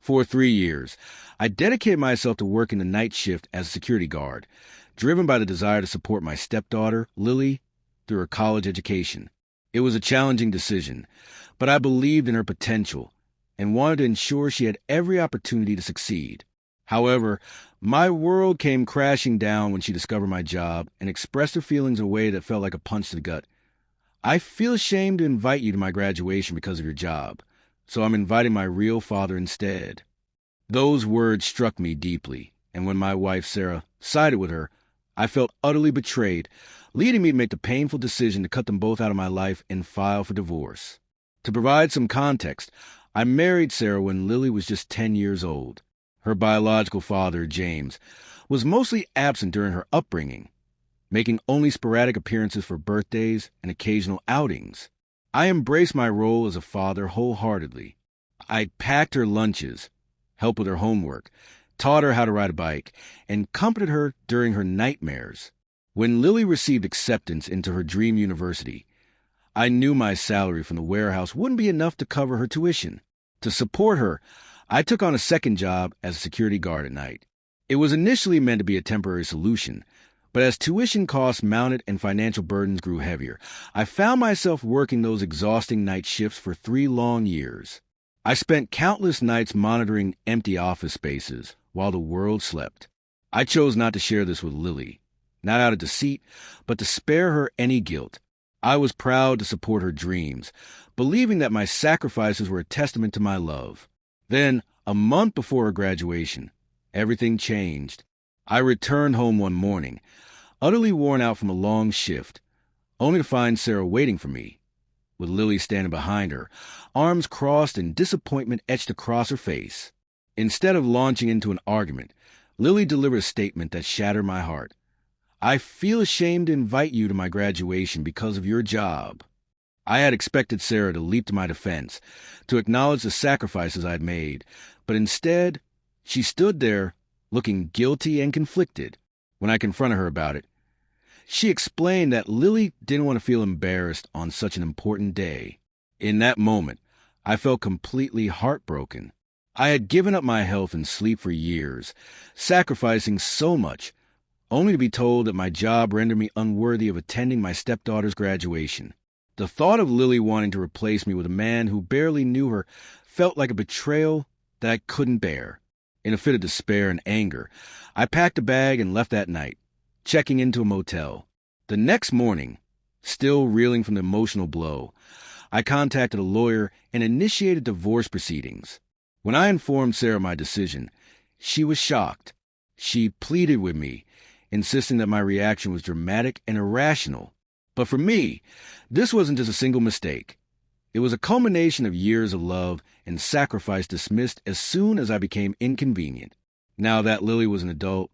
For 3 years, I dedicated myself to working the night shift as a security guard, driven by the desire to support my stepdaughter, Lily, through her college education. It was a challenging decision, but I believed in her potential and wanted to ensure she had every opportunity to succeed. However, my world came crashing down when she discovered my job and expressed her feelings in a way that felt like a punch to the gut. "I feel ashamed to invite you to my graduation because of your job, so I'm inviting my real father instead." Those words struck me deeply, and when my wife, Sarah, sided with her, I felt utterly betrayed, leading me to make the painful decision to cut them both out of my life and file for divorce. To provide some context, I married Sarah when Lily was just 10 years old. Her biological father, James, was mostly absent during her upbringing, making only sporadic appearances for birthdays and occasional outings. I embraced my role as a father wholeheartedly. I packed her lunches, helped with her homework, taught her how to ride a bike, and comforted her during her nightmares. When Lily received acceptance into her dream university, I knew my salary from the warehouse wouldn't be enough to cover her tuition. To support her, I took on a second job as a security guard at night. It was initially meant to be a temporary solution, but as tuition costs mounted and financial burdens grew heavier, I found myself working those exhausting night shifts for 3 long years. I spent countless nights monitoring empty office spaces while the world slept. I chose not to share this with Lily, not out of deceit, but to spare her any guilt. I was proud to support her dreams, believing that my sacrifices were a testament to my love. Then, a month before her graduation, everything changed. I returned home one morning, utterly worn out from a long shift, only to find Sarah waiting for me, with Lily standing behind her, arms crossed and disappointment etched across her face. Instead of launching into an argument, Lily delivered a statement that shattered my heart. "I feel ashamed to invite you to my graduation because of your job." I had expected Sarah to leap to my defense, to acknowledge the sacrifices I'd made, but instead, she stood there, looking guilty and conflicted. When I confronted her about it, she explained that Lily didn't want to feel embarrassed on such an important day. In that moment, I felt completely heartbroken. I had given up my health and sleep for years, sacrificing so much, only to be told that my job rendered me unworthy of attending my stepdaughter's graduation. The thought of Lily wanting to replace me with a man who barely knew her felt like a betrayal that I couldn't bear. In a fit of despair and anger, I packed a bag and left that night, checking into a motel. The next morning, still reeling from the emotional blow, I contacted a lawyer and initiated divorce proceedings. When I informed Sarah my decision, she was shocked. She pleaded with me, insisting that my reaction was dramatic and irrational. But for me, this wasn't just a single mistake. It was a culmination of years of love and sacrifice dismissed as soon as I became inconvenient. Now that Lily was an adult,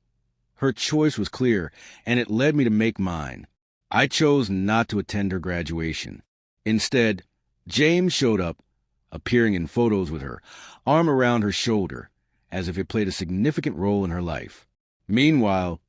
her choice was clear, and it led me to make mine. I chose not to attend her graduation. Instead, James showed up, appearing in photos with her, arm around her shoulder, as if it played a significant role in her life. Meanwhile,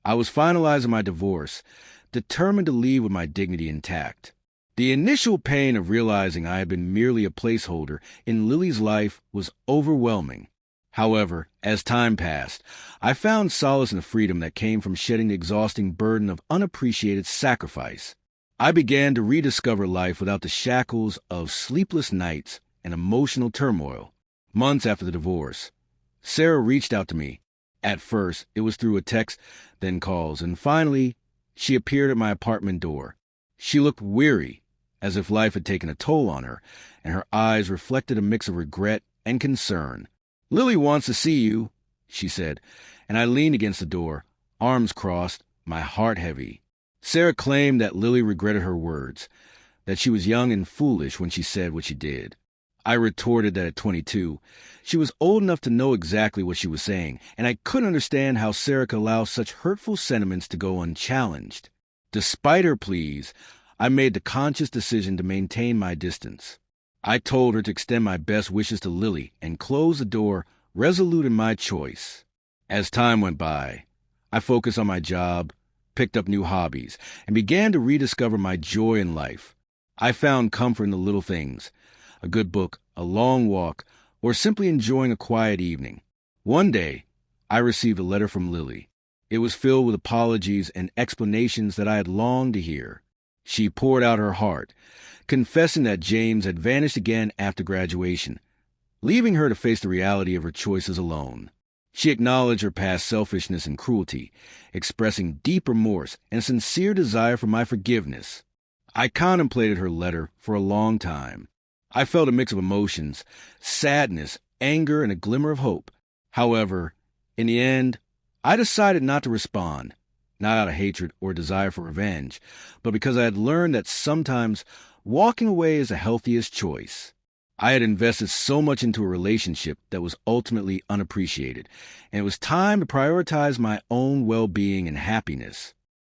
I was finalizing my divorce, determined to leave with my dignity intact. The initial pain of realizing I had been merely a placeholder in Lily's life was overwhelming. However, as time passed, I found solace in the freedom that came from shedding the exhausting burden of unappreciated sacrifice. I began to rediscover life without the shackles of sleepless nights and emotional turmoil. Months after the divorce, Sarah reached out to me. At first, it was through a text, then calls, and finally, she appeared at my apartment door. She looked weary, as if life had taken a toll on her, and her eyes reflected a mix of regret and concern. "Lily wants to see you," she said, and I leaned against the door, arms crossed, my heart heavy. Sarah claimed that Lily regretted her words, that she was young and foolish when she said what she did. I retorted that at 22, she was old enough to know exactly what she was saying, and I couldn't understand how Sarah could allow such hurtful sentiments to go unchallenged. Despite her pleas, I made the conscious decision to maintain my distance. I told her to extend my best wishes to Lily and close the door, resolute in my choice. As time went by, I focused on my job, picked up new hobbies, and began to rediscover my joy in life. I found comfort in the little things: a good book, a long walk, or simply enjoying a quiet evening. One day, I received a letter from Lily. It was filled with apologies and explanations that I had longed to hear. She poured out her heart, confessing that James had vanished again after graduation, leaving her to face the reality of her choices alone. She acknowledged her past selfishness and cruelty, expressing deep remorse and a sincere desire for my forgiveness. I contemplated her letter for a long time. I felt a mix of emotions, sadness, anger, and a glimmer of hope. However, in the end, I decided not to respond, not out of hatred or desire for revenge, but because I had learned that sometimes walking away is the healthiest choice. I had invested so much into a relationship that was ultimately unappreciated, and it was time to prioritize my own well-being and happiness.